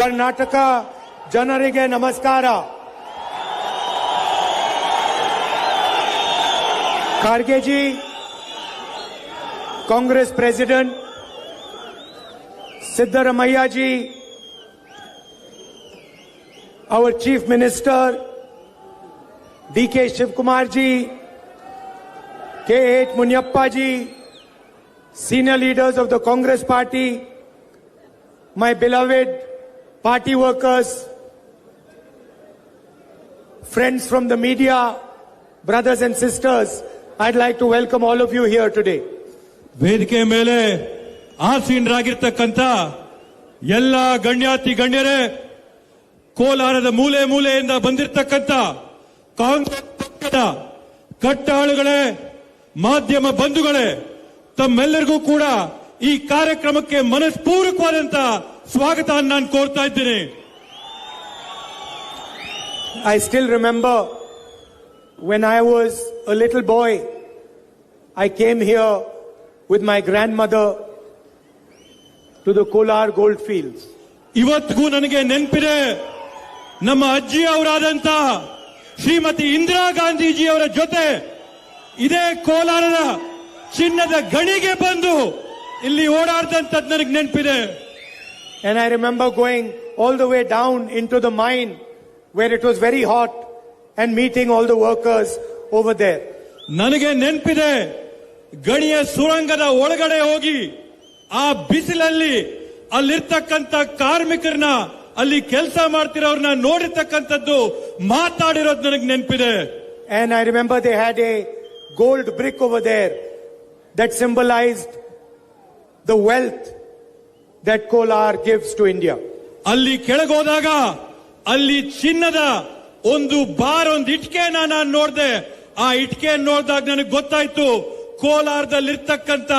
ಕರ್ನಾಟಕ ಜನರಿಗೆ ನಮಸ್ಕಾರ. Kharge ji, Congress President, Siddaramaiah ji, our Chief Minister, D.K. Shivkumar ji, K.H. Munyappa ji, senior leaders of the Congress Party, my beloved party workers, friends from the media, brothers and sisters, I'd like to welcome all of you here today. ವೇದಿಕೆ ಮೇಲೆ ಆಸೀನರಾಗಿರ್ತಕ್ಕಂಥ ಎಲ್ಲ ಗಣ್ಯಾತಿ ಗಣ್ಯರೇ, ಕೋಲಾರದ ಮೂಲೆ ಮೂಲೆಯಿಂದ ಬಂದಿರತಕ್ಕಂಥ ಕಾಂಗ್ರೆಸ್ ಪಕ್ಷದ ಕಟ್ಟಾಳುಗಳೇ, ಮಾಧ್ಯಮ ಬಂಧುಗಳೇ, ತಮ್ಮೆಲ್ಲರಿಗೂ ಕೂಡ ಈ ಕಾರ್ಯಕ್ರಮಕ್ಕೆ ಮನಸ್ಪೂರ್ವಕವಾದಂತ ಸ್ವಾಗತ ನಾನು ಕೋರ್ತಾ ಇದ್ದೇನೆ. I still remember when I was a little boy, I came here with my grandmother to the Kolar gold fields. ಇವತ್ತಿಗೂ ನನಗೆ ನೆನಪಿದೆ, ನಮ್ಮ ಅಜ್ಜಿ ಅವರಾದಂತ ಶ್ರೀಮತಿ ಇಂದಿರಾ ಗಾಂಧೀಜಿ ಅವರ ಜೊತೆ ಇದೇ ಕೋಲಾರದ ಚಿನ್ನದ ಗಣಿಗೆ ಬಂದು ಇಲ್ಲಿ ಓಡಾಡ್ದಂತದ್ದು ನನಗೆ ನೆನಪಿದೆ. And I remember going all the way down into the mine where it was very hot and meeting all the workers over there. ನನಗೆ ನೆನಪಿದೆ, ಗಣಿಯ ಸುರಂಗದ ಒಳಗಡೆ ಹೋಗಿ ಆ ಬಿಸಿಲಲ್ಲಿ ಅಲ್ಲಿರ್ತಕ್ಕಂಥ ಕಾರ್ಮಿಕರನ್ನ, ಅಲ್ಲಿ ಕೆಲಸ ಮಾಡ್ತಿರೋರ್ನ ನೋಡಿರ್ತಕ್ಕಂಥದ್ದು, ಮಾತಾಡಿರೋದು ನನಗೆ ನೆನಪಿದೆ. And I remember they had a gold brick over there that symbolized the wealth that Kolar gives to India. ಅಲ್ಲಿ ಕೆಳಗೋದಾಗ ಅಲ್ಲಿ ಚಿನ್ನದ ಒಂದು ಇಟ್ಕೆನ ನಾನು ನೋಡಿದೆ. ಆ ಇಟ್ಕೆ ನೋಡಿದಾಗ ನನಗೆ ಗೊತ್ತಾಯ್ತು, ಕೋಲಾರದಲ್ಲಿರ್ತಕ್ಕಂಥ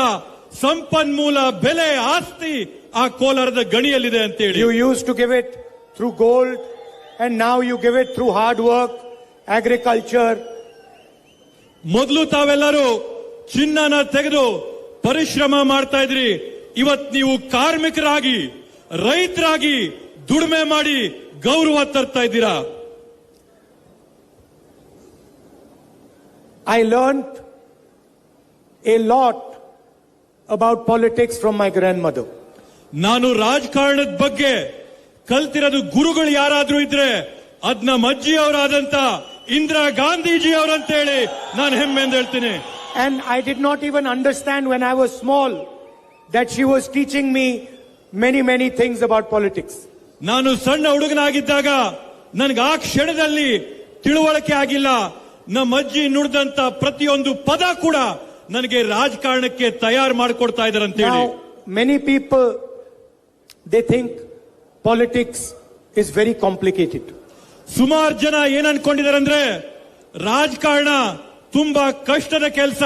ಸಂಪನ್ಮೂಲ ಬೆಲೆ ಆಸ್ತಿ ಆ ಕೋಲಾರದ ಗಣಿಯಲ್ಲಿದೆ ಅಂತ ಹೇಳಿ. You used to give it through gold and now you give it through hard work, agriculture. ಮೊದಲು ತಾವೆಲ್ಲರೂ ಚಿನ್ನನ ತೆಗೆದು ಪರಿಶ್ರಮ ಮಾಡ್ತಾ ಇದ್ರಿ. ಇವತ್ತು ನೀವು ಕಾರ್ಮಿಕರಾಗಿ, ರೈತರಾಗಿ ದುಡಿಮೆ ಮಾಡಿ ಗೌರವ ತರ್ತಾ ಇದ್ದೀರಾ. I learned a lot about politics from my grandmother. ನಾನು ರಾಜಕಾರಣದ ಬಗ್ಗೆ ಕಲ್ತಿರೋದು ಗುರುಗಳು ಯಾರಾದ್ರೂ ಇದ್ರೆ ಅದ್ ನಮ್ಮ ಅಜ್ಜಿ ಅವರಾದಂತ ಇಂದಿರಾ ಗಾಂಧೀಜಿ ಅವರಂತೇಳಿ ನಾನು ಹೆಮ್ಮೆಯಿಂದ ಹೇಳ್ತೀನಿ. And I did not even understand when I was small that she was teaching me many things about politics. ನಾನು ಸಣ್ಣ ಹುಡುಗನಾಗಿದ್ದಾಗ ನನಗೆ ಆ ಕ್ಷಣದಲ್ಲಿ ತಿಳುವಳಿಕೆ ಆಗಿಲ್ಲ. ನಮ್ಮ ಅಜ್ಜಿ ನುಡಿದಂತ ಪ್ರತಿಯೊಂದು ಪದ ಕೂಡ ನನಗೆ ರಾಜಕಾರಣಕ್ಕೆ ತಯಾರು ಮಾಡಿಕೊಡ್ತಾ ಇದ್ದಾರೆ ಅಂತ ಹೇಳಿ. Now, many people, they think politics is very complicated. ಸುಮಾರು ಜನ ಏನ್ ಅನ್ಕೊಂಡಿದ್ದಾರೆ ಅಂದ್ರೆ ರಾಜಕಾರಣ ತುಂಬಾ ಕಷ್ಟದ ಕೆಲಸ,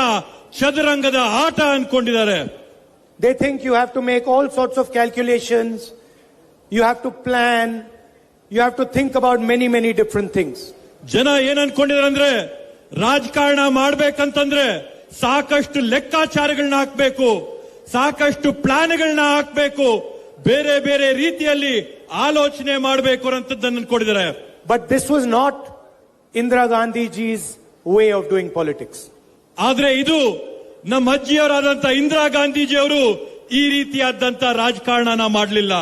ಚದುರಂಗದ ಆಟ ಅನ್ಕೊಂಡಿದ್ದಾರೆ. They think you have to make all sorts of calculations, you have to plan, you have to think about many different things. ಜನ ಏನ್ ಅನ್ಕೊಂಡಿದ್ದಾರೆ ಅಂದ್ರೆ ರಾಜಕಾರಣ ಮಾಡ್ಬೇಕಂತಂದ್ರೆ ಸಾಕಷ್ಟು ಲೆಕ್ಕಾಚಾರಗಳನ್ನ ಹಾಕ್ಬೇಕು, ಸಾಕಷ್ಟು ಪ್ಲಾನ್ಗಳನ್ನ ಹಾಕ್ಬೇಕು, ಬೇರೆ ಬೇರೆ ರೀತಿಯಲ್ಲಿ ಆಲೋಚನೆ ಮಾಡಬೇಕು ಅಂತದ್ದನ್ನು ಅನ್ಕೊಂಡಿದ್ದಾರೆ. But this was not Indira Gandhiji's way of doing politics. ಆದ್ರೆ ಇದು ನಮ್ಮ ಅಜ್ಜಿಯವರಾದಂತ ಇಂದಿರಾ ಗಾಂಧೀಜಿಯವರು ಈ ರೀತಿಯಾದಂತ ರಾಜಕಾರಣನ ಮಾಡಲಿಲ್ಲ.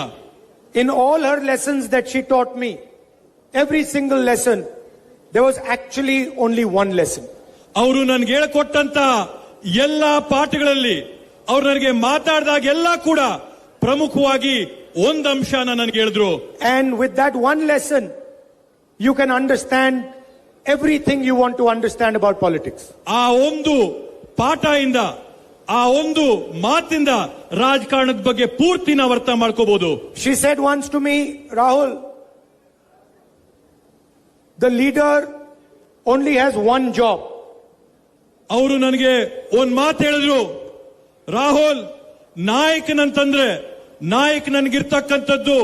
In all her lessons that she taught me, every single lesson, there was actually only one lesson. ಅವರು ನನಗೆ ಹೇಳಿಕೊಟ್ಟಂತ ಎಲ್ಲಾ ಪಾಠಗಳಲ್ಲಿ ಅವ್ರು ನನಗೆ ಮಾತಾಡಿದಾಗ ಎಲ್ಲ ಕೂಡ ಪ್ರಮುಖವಾಗಿ ಒಂದು ಅಂಶನ ನನಗೆ ಹೇಳಿದ್ರು. And with that one lesson, you can understand everything you want to understand about politics. ಆ ಒಂದು ಪಾಠದಿಂದ, ಆ ಒಂದು ಮಾತಿಂದ ರಾಜಕಾರಣದ ಬಗ್ಗೆ ಪೂರ್ತಿ ನಾವು ಅರ್ಥ ಮಾಡ್ಕೋಬಹುದು. She said once to me, Rahul, the leader only has one job. ಅವರು ನನಗೆ ಒಂದ್ ಮಾತು ಹೇಳಿದ್ರು, ರಾಹುಲ್, ನಾಯಕನಂತಂದ್ರೆ ನಾಯಕನಿಗಿರ್ತಕ್ಕಂಥದ್ದು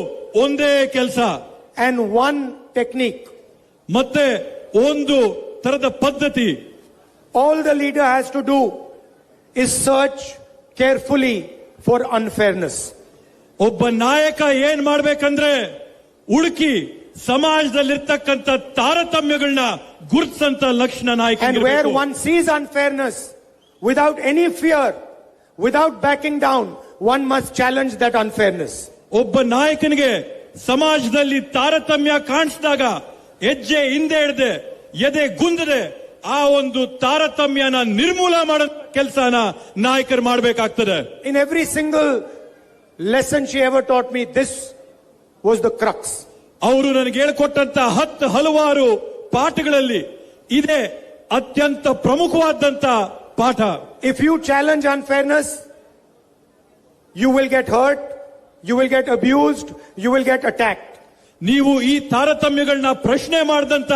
ಒಂದೇ ಕೆಲಸ, and one technique. ಮತ್ತೆ ಒಂದು ತರದ ಪದ್ಧತಿ. All the leader has to do is search carefully for unfairness. ಒಬ್ಬ ನಾಯಕ ಏನ್ ಮಾಡ್ಬೇಕಂದ್ರೆ ಹುಡುಕಿ ಸಮಾಜದಲ್ಲಿರ್ತಕ್ಕಂಥ ತಾರತಮ್ಯಗಳನ್ನ ಗುರುತಿಸಂತ ಲಕ್ಷಣ ನಾಯಕ. And where one sees unfairness, without any fear, without backing down, one must challenge that unfairness. ಒಬ್ಬ ನಾಯಕನಿಗೆ ಸಮಾಜದಲ್ಲಿ ತಾರತಮ್ಯ ಕಾಣಿಸಿದಾಗ ಹೆಜ್ಜೆ ಹಿಂದೆ ಹಿಡಿದೆ ಎದೆ ಗುಂದದೆ ಆ ಒಂದು ತಾರತಮ್ಯನ ನಿರ್ಮೂಲ ಮಾಡೋ ಕೆಲಸನ ನಾಯಕರು ಮಾಡಬೇಕಾಗ್ತದೆ. In every single lesson she ever taught me, this was the crux. ಅವರು ನನಗೆ ಹೇಳಿಕೊಟ್ಟಂತ 10 ಹಲವಾರು ಪಾಠಗಳಲ್ಲಿ ಇದೇ ಅತ್ಯಂತ ಪ್ರಮುಖವಾದಂತ ಪಾಠ. If you challenge unfairness, you will get hurt, you will get abused, you will get attacked. ನೀವು ಈ ತಾರತಮ್ಯಗಳನ್ನ ಪ್ರಶ್ನೆ ಮಾಡಿದಂತ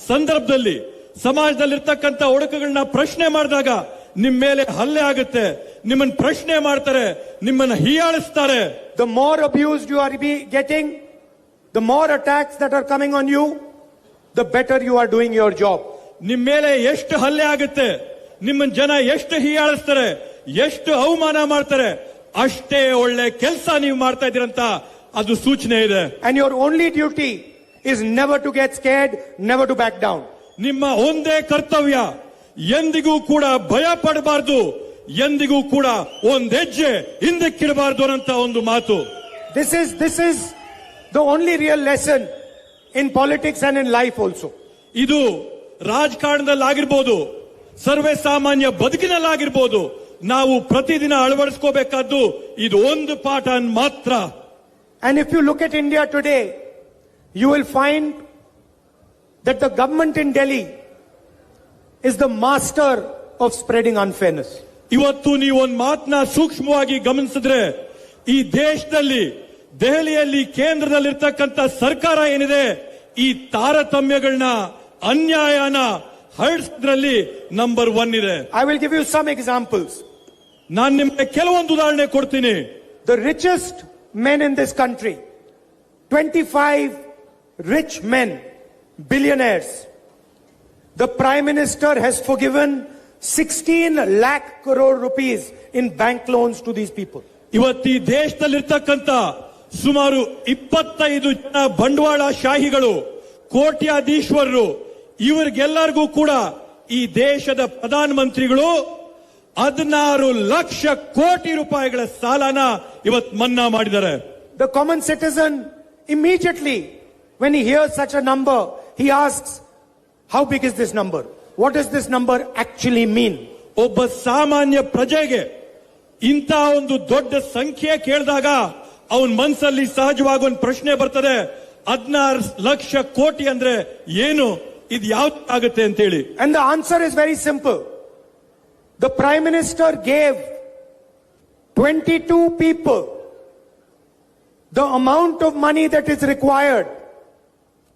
ಸಂದರ್ಭದಲ್ಲಿ ಸಮಾಜದಲ್ಲಿರ್ತಕ್ಕಂಥ ಒಡಕುಗಳನ್ನ ಪ್ರಶ್ನೆ ಮಾಡಿದಾಗ ನಿಮ್ಮ ಮೇಲೆ ಹಲ್ಲೆ ಆಗುತ್ತೆ, ನಿಮ್ಮನ್ನ ಪ್ರಶ್ನೆ ಮಾಡ್ತಾರೆ, ನಿಮ್ಮನ್ನ ಹೀಯಾಳಿಸ್ತಾರೆ. The more abused you are getting, the more attacks that are coming on you, the better you are doing your job. ನಿಮ್ಮ ಮೇಲೆ ಎಷ್ಟು ಹಲ್ಲೆ ಆಗುತ್ತೆ, ನಿಮ್ಮನ್ನ ಜನ ಎಷ್ಟು ಹೀಯಾಳಿಸ್ತಾರೆ, ಎಷ್ಟು ಅವಮಾನ ಮಾಡ್ತಾರೆ, ಅಷ್ಟೇ ಒಳ್ಳೆ ಕೆಲಸ ನೀವು ಮಾಡ್ತಾ ಇದ್ದೀರಂತ ಅದು ಸೂಚನೆ ಇದೆ. And your only duty is never to get scared, never to back down. ನಿಮ್ಮ ಒಂದೇ ಕರ್ತವ್ಯ ಎಂದಿಗೂ ಕೂಡ ಭಯ ಪಡಬಾರದು, ಎಂದಿಗೂ ಕೂಡ ಒಂದ್ ಹೆಜ್ಜೆ ಹಿಂದಕ್ಕಿಡಬಾರದು ಅನ್ನಂತ ಒಂದು ಮಾತು. This is the only real lesson in politics and in life also. ಇದು ರಾಜಕಾರಣದಲ್ಲಾಗಿರ್ಬೋದು, ಸರ್ವೇ ಸಾಮಾನ್ಯ ಬದುಕಿನಲ್ಲಾಗಿರ್ಬೋದು, ನಾವು ಪ್ರತಿದಿನ ಅಳವಡಿಸ್ಕೋಬೇಕಾದ್ದು ಇದು ಒಂದು ಪಾಠ ಮಾತ್ರ. And if you look at India today, you will find that the government in Delhi is the master of spreading unfairness. ಇವತ್ತು ನೀವು ಒಂದು ಮಾತನ್ನ ಸೂಕ್ಷ್ಮವಾಗಿ ಗಮನಿಸಿದ್ರೆ, ಈ ದೇಶದಲ್ಲಿ ದೆಹಲಿಯಲ್ಲಿ ಕೇಂದ್ರದಲ್ಲಿರ್ತಕ್ಕಂಥ ಸರ್ಕಾರ ಏನಿದೆ, ಈ ತಾರತಮ್ಯಗಳನ್ನ ಅನ್ಯಾಯನ ಹರಡಿಸೋದ್ರಲ್ಲಿ ನಂಬರ್ 1 ಇದೆ. I will give you some examples. ನಾನು ನಿಮಗೆ ಕೆಲವೊಂದು ಉದಾಹರಣೆ ಕೊಡ್ತೀನಿ. The richest men in this country, 25 rich men, billionaires. The Prime Minister has forgiven 16 lakh crore rupees in bank loans to these people. ಇವತ್ತು ಈ ದೇಶದಲ್ಲಿರ್ತಕ್ಕಂಥ ಸುಮಾರು 25 ಜನ ಬಂಡವಾಳ ಶಾಹಿಗಳು, ಕೋಟ್ಯಾಧೀಶ್ವರರು, ಇವರಿಗೆಲ್ಲರಿಗೂ ಕೂಡ ಈ ದೇಶದ ಪ್ರಧಾನ ಮಂತ್ರಿಗಳು 16 ಲಕ್ಷ ಕೋಟಿ ರೂಪಾಯಿಗಳ ಸಾಲನ ಇವತ್ತು ಮನ್ನಾ ಮಾಡಿದ್ದಾರೆ. The common citizen immediately, when he hears such a number, he asks, how big is this number? What does this number actually mean? ಒಬ್ಬ ಸಾಮಾನ್ಯ ಪ್ರಜೆಗೆ ಇಂಥ ಒಂದು ದೊಡ್ಡ ಸಂಖ್ಯೆ ಕೇಳಿದಾಗ ಅವನ ಮನಸ್ಸಲ್ಲಿ ಸಹಜವಾಗಿ ಒಂದು ಪ್ರಶ್ನೆ ಬರ್ತದೆ, 16 ಲಕ್ಷ ಕೋಟಿ ಅಂದ್ರೆ ಏನು, ಇದು ಯಾವ್ದಾಗುತ್ತೆ ಅಂತ ಹೇಳಿ. And the answer is very simple. The Prime Minister gave 22 people the amount of money that is required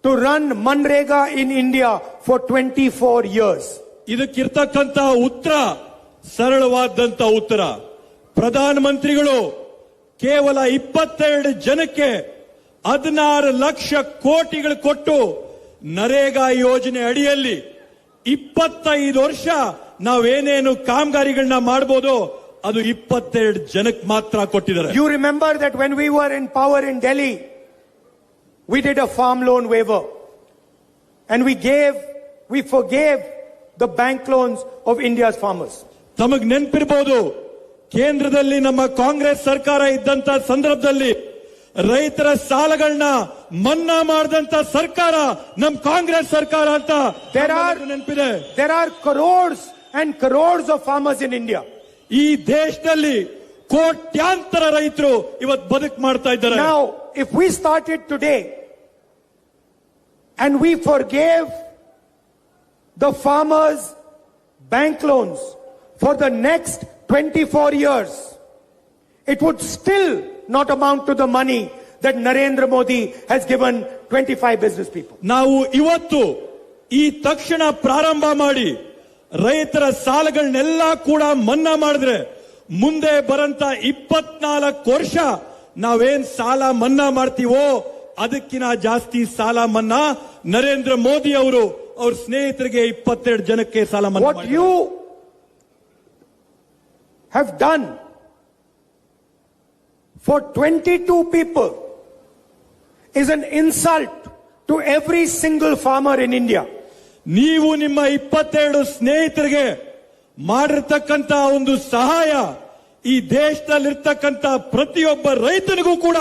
to run Manrega in India for 24 years. ಇದಕ್ಕಿರ್ತಕ್ಕಂಥ ಉತ್ತರ ಸರಳವಾದಂತ ಉತ್ತರ. ಪ್ರಧಾನ ಮಂತ್ರಿಗಳು ಕೇವಲ 22 ಜನಕ್ಕೆ 16 ಲಕ್ಷ ಕೋಟಿಗಳು ಕೊಟ್ಟು ನರೇಗಾ ಯೋಜನೆ ಅಡಿಯಲ್ಲಿ 25 ವರ್ಷ ನಾವೇನೇನು ಕಾಮಗಾರಿಗಳನ್ನ ಮಾಡಬಹುದು ಅದು 22 ಜನಕ್ಕೆ ಮಾತ್ರ ಕೊಟ್ಟಿದ್ದಾರೆ. You remember that when we were in power in Delhi, we did a farm loan waiver and we forgave the bank loans of India's farmers. ತಮಗ್ ನೆನಪಿರಬಹುದು, ಕೇಂದ್ರದಲ್ಲಿ ನಮ್ಮ ಕಾಂಗ್ರೆಸ್ ಸರ್ಕಾರ ಇದ್ದಂತ ಸಂದರ್ಭದಲ್ಲಿ ರೈತರ ಸಾಲಗಳನ್ನ ಮನ್ನಾ ಮಾಡಿದಂತ ಸರ್ಕಾರ ನಮ್ಮ ಕಾಂಗ್ರೆಸ್ ಸರ್ಕಾರ ಅಂತ ನೆನಪಿದೆ. There are crores and crores of farmers in India. ಈ ದೇಶದಲ್ಲಿ ಕೋಟ್ಯಾಂತರ ರೈತರು ಇವತ್ತು ಬದುಕು ಮಾಡ್ತಾ ಇದ್ದಾರೆ. Now, if we started today and we forgave the farmers' bank loans for the next 24 years, it would still not amount to the money that Narendra Modi has given 25 business people. ನಾವು ಇವತ್ತು ಈ ತಕ್ಷಣ ಪ್ರಾರಂಭ ಮಾಡಿ ರೈತರ ಸಾಲಗಳನ್ನೆಲ್ಲ ಕೂಡ ಮನ್ನಾ ಮಾಡಿದ್ರೆ ಮುಂದೆ ಬರಂತ 24 ವರ್ಷ ನಾವೇನ್ ಸಾಲ ಮನ್ನಾ ಮಾಡ್ತೀವೋ ಅದಕ್ಕಿಂತ ಜಾಸ್ತಿ ಸಾಲ ಮನ್ನಾ ನರೇಂದ್ರ ಮೋದಿ ಅವರು ಅವ್ರ ಸ್ನೇಹಿತರಿಗೆ 22 ಜನಕ್ಕೆ ಸಾಲ ಮನ್ನಾ What you have done for 22 people is an insult to every single farmer in India. ನೀವು ನಿಮ್ಮ 22 ಸ್ನೇಹಿತರಿಗೆ ಮಾಡಿರ್ತಕ್ಕಂತ ಒಂದು ಸಹಾಯ ಈ ದೇಶದಲ್ಲಿರ್ತಕ್ಕಂತ ಪ್ರತಿಯೊಬ್ಬ ರೈತನಿಗೂ ಕೂಡ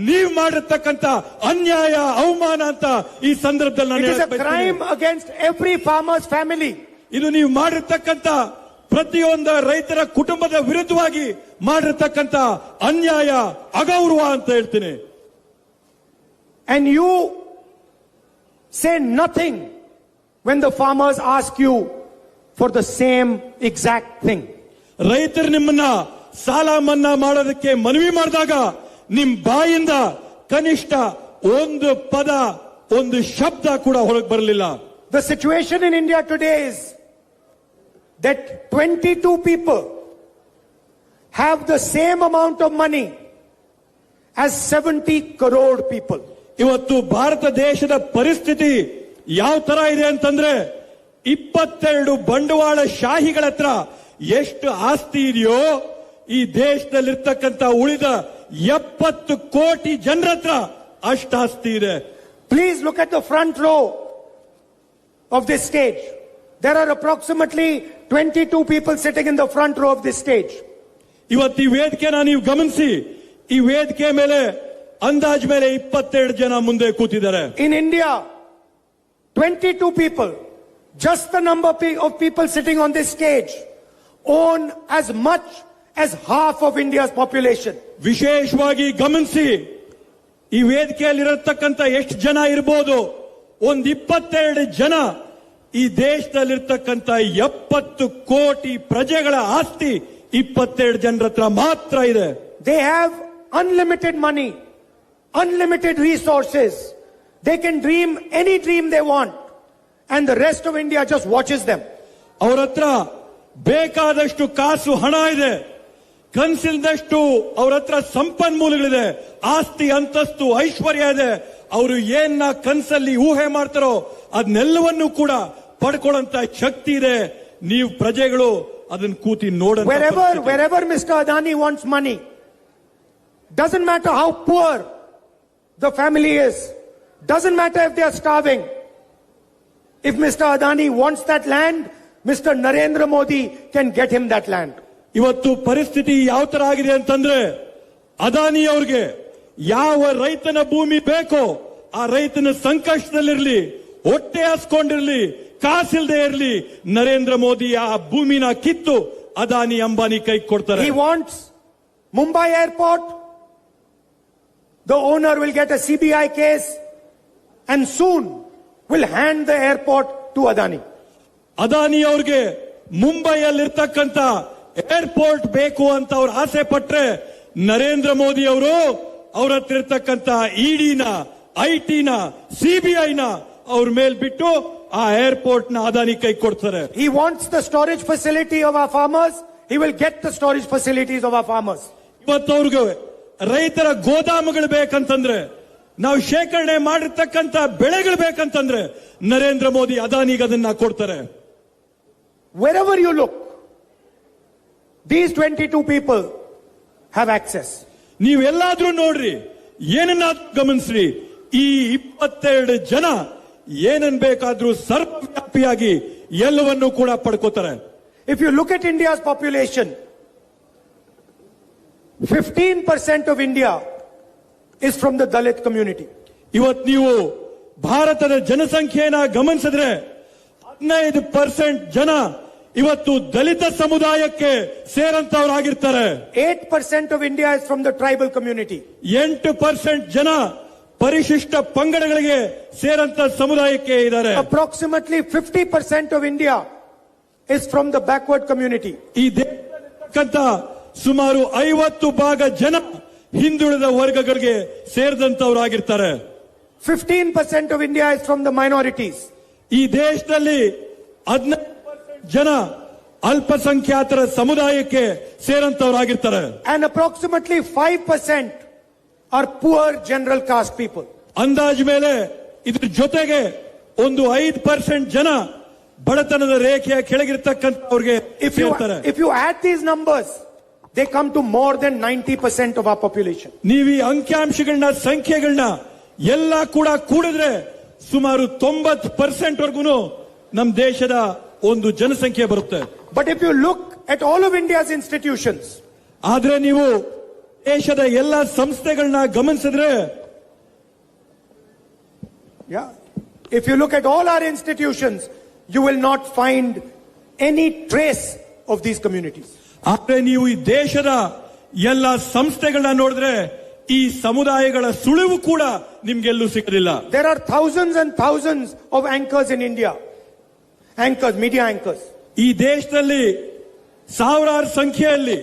ನೀವು ಮಾಡಿರ್ತಕ್ಕಂತ ಅನ್ಯಾಯ ಅವಮಾನ ಅಂತ ಈ ಸಂದರ್ಭದಲ್ಲಿ ನಾನು It is a ಹೇಳಕ್ crime ಬಯಸ್ತೀನಿ. against every farmer's family. ಇದು ನೀವು ಮಾಡಿರ್ತಕ್ಕಂತ ಪ್ರತಿಯೊಂದು ರೈತರ ಕುಟುಂಬದ ವಿರುದ್ಧವಾಗಿ ಮಾಡಿರ್ತಕ್ಕಂತ ಅನ್ಯಾಯ ಅಗೌರವ ಅಂತ ಹೇಳ್ತೀನಿ. And you say nothing when the farmers ask you for the same exact thing. ರೈತರು ನಿಮ್ಮನ್ನ ಸಾಲ ಮನ್ನಾ ಮಾಡೋದಕ್ಕೆ ಮನವಿ ಮಾಡಿದಾಗ ನಿಮ್ ಬಾಯಿಂದ ಕನಿಷ್ಠ ಒಂದು ಪದ ಒಂದು ಶಬ್ದ ಕೂಡ ಹೊರಗೆ ಬರಲಿಲ್ಲ. The situation in India today is that 22 people have the same amount of money as 70 crore people. ಇವತ್ತು ಭಾರತ ದೇಶದ ಪರಿಸ್ಥಿತಿ ಯಾವ ತರ ಇದೆ ಅಂತಂದ್ರೆ 22 ಬಂಡವಾಳ ಶಾಹಿಗಳ ಹತ್ರ ಎಷ್ಟು ಆಸ್ತಿ ಇದೆಯೋ ಈ ದೇಶದಲ್ಲಿರ್ತಕ್ಕಂಥ ಉಳಿದ 70 ಕೋಟಿ ಜನರ ಹತ್ರ ಅಷ್ಟು ಆಸ್ತಿ ಇದೆ. Please look at the front row of this stage. There are approximately 22 people sitting in the front row of this stage. ಇವತ್ತು ಈ ವೇದಿಕೆನ ನೀವು ಗಮನಿಸಿ, ಈ ವೇದಿಕೆ ಮೇಲೆ ಅಂದಾಜ್ ಮೇಲೆ 22 ಜನ ಮುಂದೆ ಕೂತಿದ್ದಾರೆ. In India, 22 people, just the number of people sitting on this stage, own as much as half of India's population. ವಿಶೇಷವಾಗಿ ಗಮನಿಸಿ, ಈ ವೇದಿಕೆಯಲ್ಲಿರತಕ್ಕಂತ ಎಷ್ಟು ಜನ ಇರಬಹುದು, ಒಂದ್ 22 ಜನ ಈ ದೇಶದಲ್ಲಿರ್ತಕ್ಕಂಥ 70 ಕೋಟಿ ಪ್ರಜೆಗಳ ಆಸ್ತಿ 22 ಜನರ ಹತ್ರ ಮಾತ್ರ ಇದೆ. They have unlimited money, unlimited resources. They can dream any dream they want, and the rest of India just watches them. ಅವರ ಹತ್ರ ಬೇಕಾದಷ್ಟು ಕಾಸು ಹಣ ಇದೆ, ಕನಸಿಲ್ದಷ್ಟು ಅವ್ರ ಹತ್ರ ಸಂಪನ್ಮೂಲಗಳಿದೆ, ಆಸ್ತಿ ಅಂತಸ್ತು ಐಶ್ವರ್ಯ ಇದೆ. ಅವರು ಏನ್ನ ಕನಸಲ್ಲಿ ಊಹೆ ಮಾಡ್ತಾರೋ ಅದನ್ನೆಲ್ಲವನ್ನೂ ಕೂಡ ಪಡ್ಕೊಳ್ಳಂತ ಶಕ್ತಿ ಇದೆ. ನೀವು ಪ್ರಜೆಗಳು ಅದನ್ನ ಕೂತಿ ನೋಡ. Wherever Mr. Adani wants money, doesn't matter how poor the family is, doesn't matter if they are starving. If Mr. Adani wants that land, Mr. Narendra Modi can get him that land. ಇವತ್ತು ಪರಿಸ್ಥಿತಿ ಯಾವ ತರ ಆಗಿದೆ ಅಂತಂದ್ರೆ, ಅದಾನಿ ಅವ್ರಿಗೆ ಯಾವ ರೈತನ ಭೂಮಿ ಬೇಕೋ ಆ ರೈತನ ಸಂಕಷ್ಟದಲ್ಲಿರ್ಲಿ, ಹೊಟ್ಟೆ ಹಸ್ಕೊಂಡಿರ್ಲಿ, ಕಾಸಿಲ್ದೇ ಇರ್ಲಿ, ನರೇಂದ್ರ ಮೋದಿ ಆ ಭೂಮಿನ ಕಿತ್ತು ಅದಾನಿ ಅಂಬಾನಿ ಕೈ ಕೊಡ್ತಾರೆ. He wants Mumbai airport. The owner will get a CBI case and soon will hand the airport to Adani. Adani ಅವ್ರಿಗೆ ಮುಂಬೈಯಲ್ಲಿರ್ತಕ್ಕಂಥ ಏರ್ಪೋರ್ಟ್ ಬೇಕು ಅಂತ ಅವ್ರು ಆಸೆ ಪಟ್ರೆ ನರೇಂದ್ರ ಮೋದಿ ಅವರು ಅವ್ರ ಹತ್ರ ಇರ್ತಕ್ಕಂಥ ಇಡಿನ, ಐಟಿನ, ಸಿಬಿಐನ ಅವ್ರ ಮೇಲ್ ಬಿಟ್ಟು ಆ ಏರ್ಪೋರ್ಟ್ ನ ಅದಾನಿ ಕೈ ಕೊಡ್ತಾರೆ. He wants the storage facility of our farmers. He will get the storage facilities of our farmers. ಇವತ್ತು ಅವ್ರಿಗೆ ರೈತರ ಗೋದಾಮುಗಳು ಬೇಕಂತಂದ್ರೆ, ನಾವು ಶೇಖರಣೆ ಮಾಡಿರ್ತಕ್ಕಂಥ ಬೆಳೆಗಳು ಬೇಕಂತಂದ್ರೆ ನರೇಂದ್ರ ಮೋದಿ ಅದಾನಿಗೆ ಅದನ್ನ ಕೊಡ್ತಾರೆ. Wherever you look, these 22 people have access. ನೀವೆಲ್ಲಾದ್ರೂ ನೋಡ್ರಿ, ಏನನ್ನ ಗಮನಿಸ್ರಿ, ಈ 22 ಜನ ಏನನ್ ಬೇಕಾದ್ರೂ ಸರ್ವವ್ಯಾಪಿಯಾಗಿ ಎಲ್ಲವನ್ನೂ ಕೂಡ ಪಡ್ಕೋತಾರೆ. If you look at India's population, 15% of India is from the Dalit community. ಇವತ್ತು ನೀವು ಭಾರತದ ಜನಸಂಖ್ಯೆಯನ್ನ ಗಮನಿಸಿದ್ರೆ 15% ಜನ ಇವತ್ತು ದಲಿತ ಸಮುದಾಯಕ್ಕೆ ಸೇರಂತವರಾಗಿರ್ತಾರೆ. 8% of India is from the tribal community. 8% ಜನ ಪರಿಶಿಷ್ಟ ಪಂಗಡಗಳಿಗೆ ಸೇರಂತ ಸಮುದಾಯಕ್ಕೆ ಇದ್ದಾರೆ. Approximately 50% of India is from the backward community. ಈ ದೇಶದಲ್ಲಿರ್ತಕ್ಕಂಥ ಸುಮಾರು 50% ಜನ ಹಿಂದುಳಿದ ವರ್ಗಗಳಿಗೆ ಸೇರಿದಂತವರಾಗಿರ್ತಾರೆ. 15% of India is from the minorities. ಈ ದೇಶದಲ್ಲಿ 15% ಜನ ಅಲ್ಪಸಂಖ್ಯಾತರ ಸಮುದಾಯಕ್ಕೆ ಸೇರಂತವರಾಗಿರ್ತಾರೆ. And approximately 5% are poor general caste people. ಅಂದಾಜು ಮೇಲೆ ಇದ್ರ ಜೊತೆಗೆ ಒಂದು 5% ಜನ ಬಡತನದ ರೇಖೆಯ ಕೆಳಗಿರ್ತಕ್ಕಂಥವ್ರಿಗೆ ಸೇರ್ತಾರೆ. If you add these numbers, they come to more than 90% of our population. ನೀವು ಈ ಅಂಕಿಅಂಶಗಳನ್ನ, ಸಂಖ್ಯೆಗಳನ್ನ ಎಲ್ಲ ಕೂಡ ಕೂಡಿದ್ರೆ ಸುಮಾರು 90% ವರ್ಗು ನಮ್ಮ ದೇಶದ ಒಂದು ಜನಸಂಖ್ಯೆ ಬರುತ್ತೆ. But if you look at all of India's institutions, ಆದ್ರೆ ನೀವು ದೇಶದ ಎಲ್ಲ ಸಂಸ್ಥೆಗಳನ್ನ ಗಮನಿಸಿದ್ರೆ, yeah, if you look at all our institutions, you will not find any trace of these communities. ಆದ್ರೆ ನೀವು ಈ ದೇಶದ ಎಲ್ಲ ಸಂಸ್ಥೆಗಳನ್ನ ನೋಡಿದ್ರೆ ಈ ಸಮುದಾಯಗಳ ಸುಳಿವು ಕೂಡ ನಿಮ್ಗೆಲ್ಲೂ ಸಿಕ್ಕಲಿಲ್ಲ. There are thousands and thousands of anchors in India. Anchors, media anchors. ಈ ದೇಶದಲ್ಲಿ ಸಾವಿರಾರು ಸಂಖ್ಯೆಯಲ್ಲಿ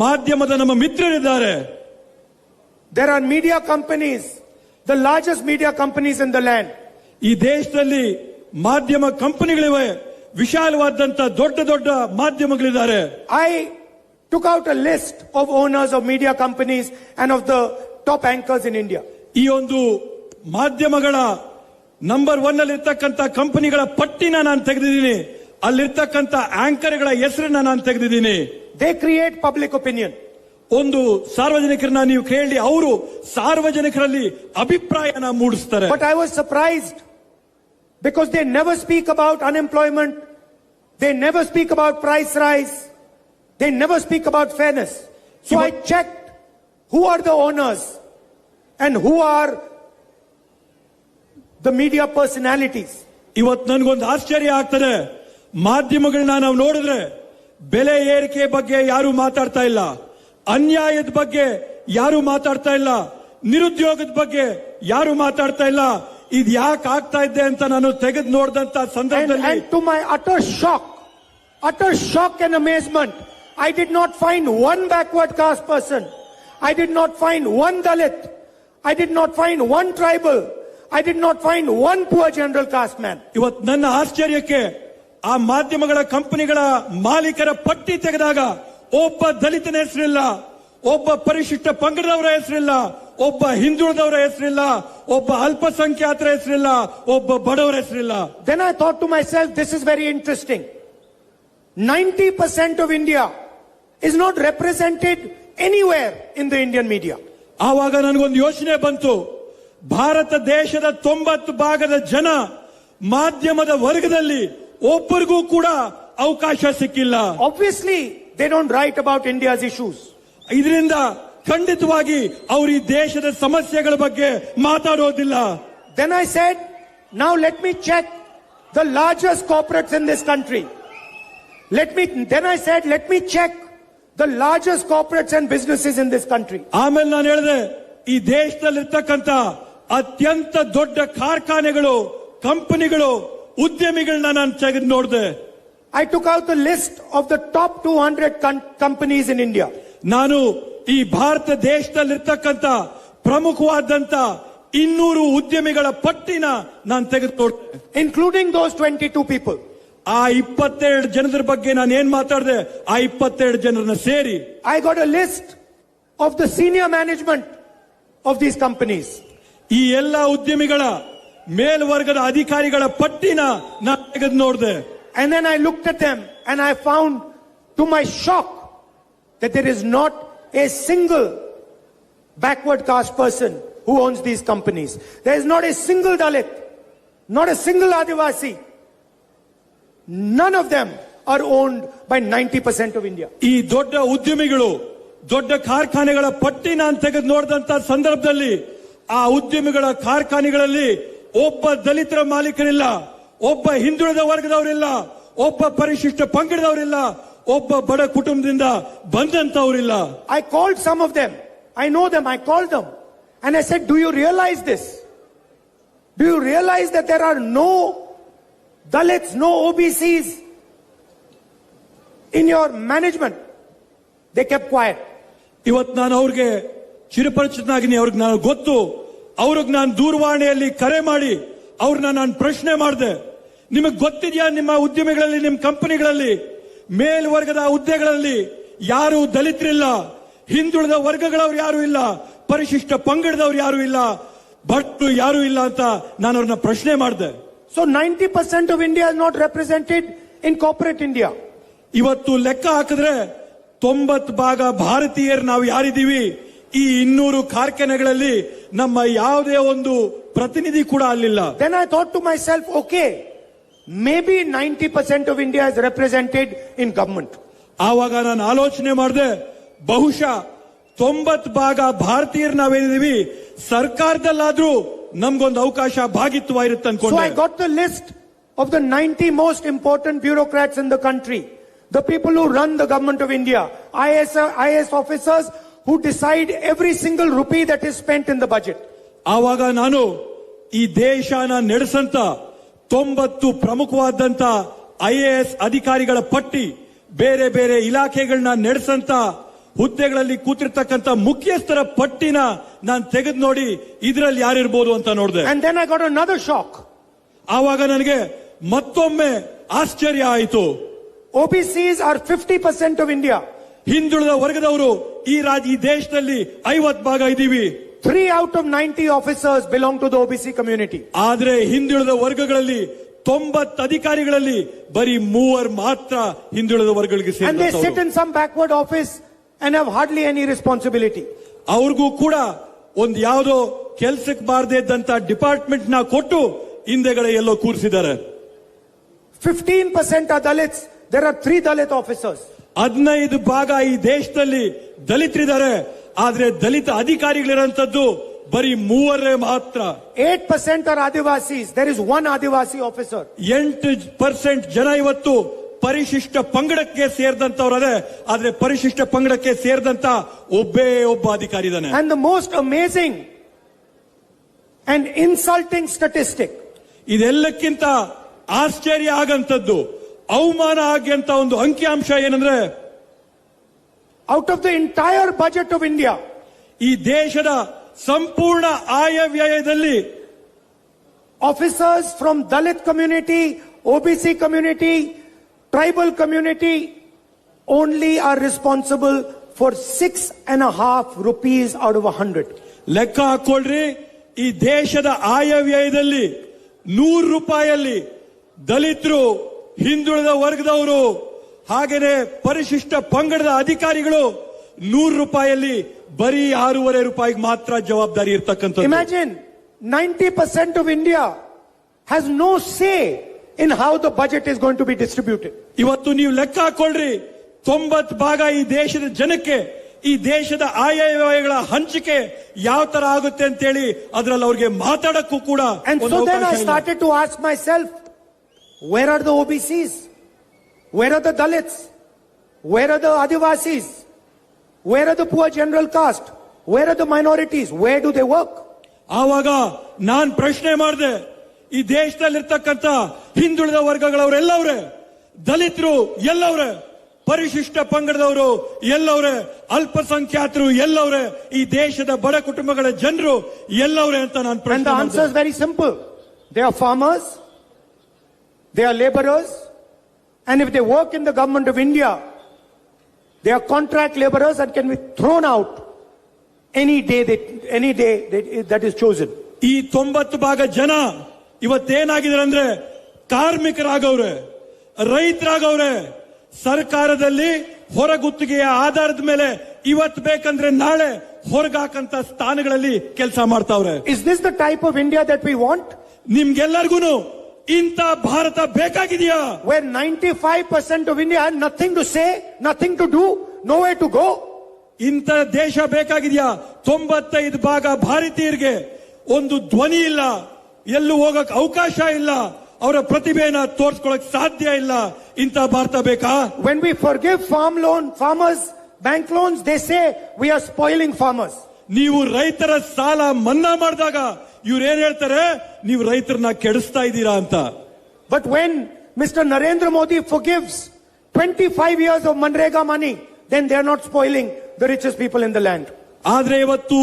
ಮಾಧ್ಯಮದ ನಮ್ಮ ಮಿತ್ರರಿದ್ದಾರೆ. There are media companies, the largest media companies in the land. ಈ ದೇಶದಲ್ಲಿ ಮಾಧ್ಯಮ ಕಂಪನಿಗಳಿವೆ, ವಿಶಾಲವಾದಂತ ದೊಡ್ಡ ದೊಡ್ಡ ಮಾಧ್ಯಮಗಳಿದ್ದಾರೆ. I took out a list of owners of media companies and of the top anchors in India. ಈ ಒಂದು ಮಾಧ್ಯಮಗಳ ನಂಬರ್ 1 ಅಲ್ಲಿ ಇರ್ತಕ್ಕಂಥ ಕಂಪನಿಗಳ ಪಟ್ಟಿನ ನಾನು ತೆಗೆದಿದ್ದೀನಿ. ಅಲ್ಲಿರ್ತಕ್ಕಂಥ ಆಂಕರ್ಗಳ ಹೆಸರನ್ನ ನಾನು ತೆಗೆದಿದ್ದೀನಿ. They create public opinion. ಒಂದು ಸಾರ್ವಜನಿಕರನ್ನ ನೀವು ಕೇಳಿ, ಅವರು ಸಾರ್ವಜನಿಕರಲ್ಲಿ ಅಭಿಪ್ರಾಯನ ಮೂಡಿಸ್ತಾರೆ. But I was surprised because they never speak about unemployment. They never speak about price rise. They never speak about fairness. So I checked who are the owners and who are the media personalities. ಇವತ್ತು ನನಗೊಂದು ಆಶ್ಚರ್ಯ ಆಗ್ತದೆ. ಮಾಧ್ಯಮಗಳನ್ನ ನಾವು ನೋಡಿದ್ರೆ ಬೆಲೆ ಏರಿಕೆ ಬಗ್ಗೆ ಯಾರು ಮಾತಾಡ್ತಾ ಇಲ್ಲ, ಅನ್ಯಾಯದ ಬಗ್ಗೆ ಯಾರು ಮಾತಾಡ್ತಾ ಇಲ್ಲ, ನಿರುದ್ಯೋಗದ ಬಗ್ಗೆ ಯಾರು ಮಾತಾಡ್ತಾ ಇಲ್ಲ. ಇದು ಯಾಕೆ ಆಗ್ತಾ ಇದೆ ಅಂತ ನಾನು ತೆಗೆದು ನೋಡಿದಂತ ಸಂದರ್ಭದಲ್ಲಿ, And to my utter shock and amazement, I did not find one backward caste person. I did not find one Dalit. I did not find one tribal. I did not find one poor general caste man. ಇವತ್ತು ನನ್ನ ಆಶ್ಚರ್ಯಕ್ಕೆ ಆ ಮಾಧ್ಯಮಗಳ ಕಂಪನಿಗಳ ಮಾಲೀಕರ ಪಟ್ಟಿ ತೆಗೆದಾಗ ಒಬ್ಬ ದಲಿತನ ಹೆಸರಿಲ್ಲ, ಒಬ್ಬ ಪರಿಶಿಷ್ಟ ಪಂಗಡದವರ ಹೆಸರಿಲ್ಲ, ಒಬ್ಬ ಹಿಂದುಳಿದವರ ಹೆಸರಿಲ್ಲ, ಒಬ್ಬ ಅಲ್ಪಸಂಖ್ಯಾತರ ಹೆಸರಿಲ್ಲ, ಒಬ್ಬ ಬಡವರ ಹೆಸರಿಲ್ಲ. Then I thought to myself, this is very interesting. 90% of India is not represented anywhere in the Indian media. ಆವಾಗ ನನಗೊಂದು ಯೋಚನೆ ಬಂತು. ಭಾರತ ದೇಶದ 90% ಜನ ಮಾಧ್ಯಮದ ವರ್ಗದಲ್ಲಿ ಒಬ್ಬರಿಗೂ ಕೂಡ ಅವಕಾಶ ಸಿಕ್ಕಿಲ್ಲ. Obviously, they don't write about India's issues. ಇದರಿಂದ ಖಂಡಿತವಾಗಿ ಅವರು ಈ ದೇಶದ ಸಮಸ್ಯೆಗಳ ಬಗ್ಗೆ ಮಾತಾಡೋದಿಲ್ಲ. Then I said, now let me check the largest corporates in this country. Then I said, let me check the largest corporates and businesses in this country. ಆಮೇಲೆ ನಾನು ಹೇಳಿದೆ, ಈ ದೇಶದಲ್ಲಿರ್ತಕ್ಕಂಥ ಅತ್ಯಂತ ದೊಡ್ಡ ಕಾರ್ಖಾನೆಗಳು, ಕಂಪನಿಗಳು, ಉದ್ಯಮಿಗಳನ್ನ ನಾನು ತೆಗೆದು ನೋಡಿದೆ. I took out the list of the top 200 companies in India. ನಾನು ಈ ಭಾರತ ದೇಶದಲ್ಲಿರ್ತಕ್ಕಂಥ ಪ್ರಮುಖವಾದಂತ 200 ಉದ್ಯಮಿಗಳ ಪಟ್ಟಿನ ನಾನು ತೆಗೆದು ನೋಡಿದೆ. Including those 22 people. ಆ 22 ಜನರ ಬಗ್ಗೆ ನಾನು ಏನ್ ಮಾತಾಡಿದೆ, ಆ 22 ಜನರನ್ನ ಸೇರಿ I got a list of the senior management of these companies. ಈ ಎಲ್ಲ ಉದ್ಯಮಿಗಳ ಮೇಲ್ವರ್ಗದ ಅಧಿಕಾರಿಗಳ ಪಟ್ಟಿನ ನಾನು ತೆಗೆದು ನೋಡಿದೆ. And then I looked at them and I found, to my shock, that there is not a single backward caste person who owns these companies. There is not a single Dalit, not a single Adivasi. None of them are owned by 90% of India. ಈ ದೊಡ್ಡ ಉದ್ಯಮಿಗಳು, ದೊಡ್ಡ ಕಾರ್ಖಾನೆಗಳ ಪಟ್ಟಿ ನಾನು ತೆಗೆದು ನೋಡಿದಂತ ಸಂದರ್ಭದಲ್ಲಿ ಆ ಉದ್ಯಮಿಗಳ ಕಾರ್ಖಾನೆಗಳಲ್ಲಿ ಒಬ್ಬ ದಲಿತರ ಮಾಲೀಕರಿಲ್ಲ, ಒಬ್ಬ ಹಿಂದುಳಿದ ವರ್ಗದವರಿಲ್ಲ, ಒಬ್ಬ ಪರಿಶಿಷ್ಟ ಪಂಗಡದವರಿಲ್ಲ, ಒಬ್ಬ ಬಡ ಕುಟುಂಬದಿಂದ ಬಂದಂತವರಿಲ್ಲ. I called some of them. I know them. I called them. And I said, do you realize this? Do you realize that there are no Dalits, no OBCs in your management? They kept quiet. ಇವತ್ತು ನಾನು ಅವ್ರಿಗೆ ಚಿರಪರಿಚಿತನಾಗಿನಿ, ಅವ್ರಿಗೆ ನಾನು ಗೊತ್ತು. ಅವ್ರಿಗೆ ನಾನು ದೂರವಾಣಿಯಲ್ಲಿ ಕರೆ ಮಾಡಿ ಅವ್ರನ್ನ ನಾನು ಪ್ರಶ್ನೆ ಮಾಡಿದೆ, ನಿಮಗೆ ಗೊತ್ತಿದೆಯಾ ನಿಮ್ಮ ಉದ್ಯಮಿಗಳಲ್ಲಿ, ನಿಮ್ಮ ಕಂಪನಿಗಳಲ್ಲಿ, ಮೇಲ್ವರ್ಗದ ಹುದ್ದೆಗಳಲ್ಲಿ ಯಾರು ದಲಿತರಿಲ್ಲ, ಹಿಂದುಳಿದ ವರ್ಗಗಳವ್ರು ಯಾರು ಇಲ್ಲ, ಪರಿಶಿಷ್ಟ ಪಂಗಡದವ್ರು ಯಾರು ಇಲ್ಲ, ಬಡವರು ಯಾರು ಇಲ್ಲ ಅಂತ ನಾನು ಅವ್ರನ್ನ ಪ್ರಶ್ನೆ ಮಾಡಿದೆ. So 90% of India is not represented in corporate India. ಇವತ್ತು ಲೆಕ್ಕ ಹಾಕಿದ್ರೆ 90% ಭಾರತೀಯರು ನಾವು ಯಾರಿದ್ದೀವಿ ಈ 200 ಕಾರ್ಖಾನೆಗಳಲ್ಲಿ ನಮ್ಮ ಯಾವುದೇ ಒಂದು ಪ್ರತಿನಿಧಿ ಕೂಡ ಅಲ್ಲಿಲ್ಲ. Then I thought to myself, okay, maybe 90% of India is represented in government. ಆವಾಗ ನಾನು ಆಲೋಚನೆ ಮಾಡಿದೆ, ಬಹುಶಃ 90% ಭಾರತೀಯರು ನಾವೇನಿದೀವಿ, ಸರ್ಕಾರದಲ್ಲಾದ್ರೂ ನಮ್ಗೊಂದು ಅವಕಾಶ ಭಾಗಿತ್ವ ಇರುತ್ತೆ So ಅನ್ಕೊಂಡೆ. I got the list of the 90 most important bureaucrats in the country, the people who run the government of India, IAS officers who decide every single rupee that is spent in the budget. ಆವಾಗ ನಾನು ಈ ದೇಶನ ನಡೆಸಂತ 90 ಪ್ರಮುಖವಾದಂತ IAS ಅಧಿಕಾರಿಗಳ ಪಟ್ಟಿ, ಬೇರೆ ಬೇರೆ ಇಲಾಖೆಗಳನ್ನ ನಡೆಸಂತ ಹುದ್ದೆಗಳಲ್ಲಿ ಕೂತಿರ್ತಕ್ಕಂಥ ಮುಖ್ಯಸ್ಥರ ಪಟ್ಟಿನ ನಾನು ತೆಗೆದು ನೋಡಿ ಇದರಲ್ಲಿ ಯಾರಿರ್ಬೋದು ಅಂತ ನೋಡಿದೆ. And then I got another shock. ಆವಾಗ ನನಗೆ ಮತ್ತೊಮ್ಮೆ ಆಶ್ಚರ್ಯ ಆಯಿತು. OBCs are 50% of India. ಹಿಂದುಳಿದ ವರ್ಗದವರು ಈ ದೇಶದಲ್ಲಿ 50% ಇದೀವಿ. 3 out of 90 officers belong to the OBC community. ಆದ್ರೆ ಹಿಂದುಳಿದ ವರ್ಗಗಳಲ್ಲಿ 90 ಅಧಿಕಾರಿಗಳಲ್ಲಿ ಬರೀ 3 ಮಾತ್ರ ಹಿಂದುಳಿದ ವರ್ಗಗಳಿಗೆ And they sit ಸೇರಿದವರು. in some backward office and have hardly any responsibility. ಅವ್ರಿಗೂ ಕೂಡ ಒಂದ್ ಯಾವುದೋ ಕೆಲ್ಸಕ್ಕೆ ಬಾರದೇ ಇದ್ದಂತ ಡಿಪಾರ್ಟ್ಮೆಂಟ್ ನ ಕೊಟ್ಟು ಹಿಂದೆಗಡೆ ಎಲ್ಲೋ ಕೂರಿಸಿದ್ದಾರೆ. 15% are Dalits. There are 3 Dalit officers. 15% ಈ ದೇಶದಲ್ಲಿ ದಲಿತರಿದ್ದಾರೆ, ಆದ್ರೆ ದಲಿತ ಅಧಿಕಾರಿಗಳಿರಂತದ್ದು ಬರೀ 3 ಮಾತ್ರ. 8% are Adivasis. There is 1 Adivasi officer. 8% ಜನ ಇವತ್ತು ಪರಿಶಿಷ್ಟ ಪಂಗಡಕ್ಕೆ ಸೇರಿದಂತವ್ರದೇ, ಆದ್ರೆ ಪರಿಶಿಷ್ಟ ಪಂಗಡಕ್ಕೆ ಸೇರಿದಂತ ಒಬ್ಬ ಅಧಿಕಾರಿ ಇದ್ದಾನೆ. And the most amazing and insulting statistic, ಇದೆಲ್ಲಕ್ಕಿಂತ ಆಶ್ಚರ್ಯ ಆಗಂತದ್ದು, ಅವಮಾನ ಆಗಂತ ಒಂದು ಅಂಕಿಅಂಶ ಏನಂದ್ರೆ, out of the entire budget of India, ಈ ದೇಶದ ಸಂಪೂರ್ಣ ಆಯವ್ಯಯದಲ್ಲಿ officers from Dalit community, OBC community, tribal community only are responsible for 6.5 rupees out of 100. ಲೆಕ್ಕ ಹಾಕೊಳ್ರಿ, ಈ ದೇಶದ ಆಯವ್ಯಯದಲ್ಲಿ 100 ರೂಪಾಯಲ್ಲಿ ದಲಿತರು, ಹಿಂದುಳಿದ ವರ್ಗದವರು, ಹಾಗೇನೆ ಪರಿಶಿಷ್ಟ ಪಂಗಡದ ಅಧಿಕಾರಿಗಳು 100 ರೂಪಾಯಲ್ಲಿ ಬರೀ 6.5 ರೂಪಾಯಿಗೆ ಮಾತ್ರ ಜವಾಬ್ದಾರಿ ಇರ್ತಕ್ಕಂಥದ್ದು. Imagine 90% of India has no say in how the budget is going to be distributed. ಇವತ್ತು ನೀವು ಲೆಕ್ಕ ಹಾಕೊಳ್ರಿ, 90% ಈ ದೇಶದ ಜನಕ್ಕೆ ಈ ದೇಶದ ಆಯವ್ಯಯಗಳ ಹಂಚಿಕೆ ಯಾವ ತರ ಆಗುತ್ತೆ ಅಂತೇಳಿ ಅದರಲ್ಲಿ ಅವ್ರಿಗೆ ಮಾತಾಡಕ್ಕೂ ಕೂಡ And ಒಂದು so then ಅವಕಾಶ I ಇಲ್ಲ. started to ask myself, where are the OBCs? Where are the Dalits? Where are the Adivasis? Where are the poor general caste? Where are the minorities? Where do they work? ಆವಾಗ ನಾನ್ ಪ್ರಶ್ನೆ ಮಾಡಿದೆ, ಈ ದೇಶದಲ್ಲಿರ್ತಕ್ಕಂಥ ಹಿಂದುಳಿದ ವರ್ಗಗಳವರೆಲ್ಲವ್ರೆ, ದಲಿತರು ಎಲ್ಲವ್ರೆ, ಪರಿಶಿಷ್ಟ ಪಂಗಡದವರು ಎಲ್ಲವ್ರೆ, ಅಲ್ಪಸಂಖ್ಯಾತರು ಎಲ್ಲವ್ರೆ, ಈ ದೇಶದ ಬಡ ಕುಟುಂಬಗಳ ಜನರು ಎಲ್ಲವ್ರೆ ಅಂತ ನಾನು And the ಪ್ರಶ್ನೆ answer is ಮಾಡಿದೆ. very simple. They are farmers, they are laborers, and if they work in the government of India, they are contract laborers and can be thrown out any day that is chosen. ಈ 90% ಜನ ಇವತ್ತೇನಾಗಿದ್ದಾರೆ ಅಂದ್ರೆ ಕಾರ್ಮಿಕರಾಗವ್ರೆ, ರೈತರಾಗವ್ರೆ, ಸರ್ಕಾರದಲ್ಲಿ ಹೊರಗುತ್ತಿಗೆಯ ಆಧಾರದ ಮೇಲೆ ಇವತ್ತು ಬೇಕಂದ್ರೆ ನಾಳೆ ಹೊರಗಾಕಂತ ಸ್ಥಾನಗಳಲ್ಲಿ ಕೆಲಸ ಮಾಡ್ತಾವ್ರೆ. Is this the type of India that we want? ನಿಮ್ಗೆಲ್ಲರಿಗೂ ಇಂಥ Bharat ಬೇಕಾಗಿದೆಯಾ? Where 95% of India had nothing to say, nothing to do, nowhere to go? ಇಂಥ ದೇಶ ಬೇಕಾಗಿದೆಯಾ? 95% ಭಾರತೀಯರಿಗೆ ಒಂದು ಧ್ವನಿ ಇಲ್ಲ, ಎಲ್ಲೂ ಹೋಗಕ್ ಅವಕಾಶ ಇಲ್ಲ, ಅವರ ಪ್ರತಿಭೆಯನ್ನ ತೋರಿಸ್ಕೊಳ್ಳಕ್ ಸಾಧ್ಯ ಇಲ್ಲ. ಇಂಥ ಭಾರತ ಬೇಕಾ? When we forgive farmers, bank loans, they say we are spoiling farmers. ನೀವು ರೈತರ ಸಾಲ ಮನ್ನಾ ಮಾಡಿದಾಗ ಇವ್ರು ಏನ್ ಹೇಳ್ತಾರೆ, ನೀವು ರೈತರನ್ನ ಕೆಡಿಸ್ತಾ ಇದ್ದೀರಾ ಅಂತ. But when Mr. Narendra Modi forgives 25 years of Manrega money, then they are not spoiling the richest people in the land. ಆದ್ರೆ ಇವತ್ತು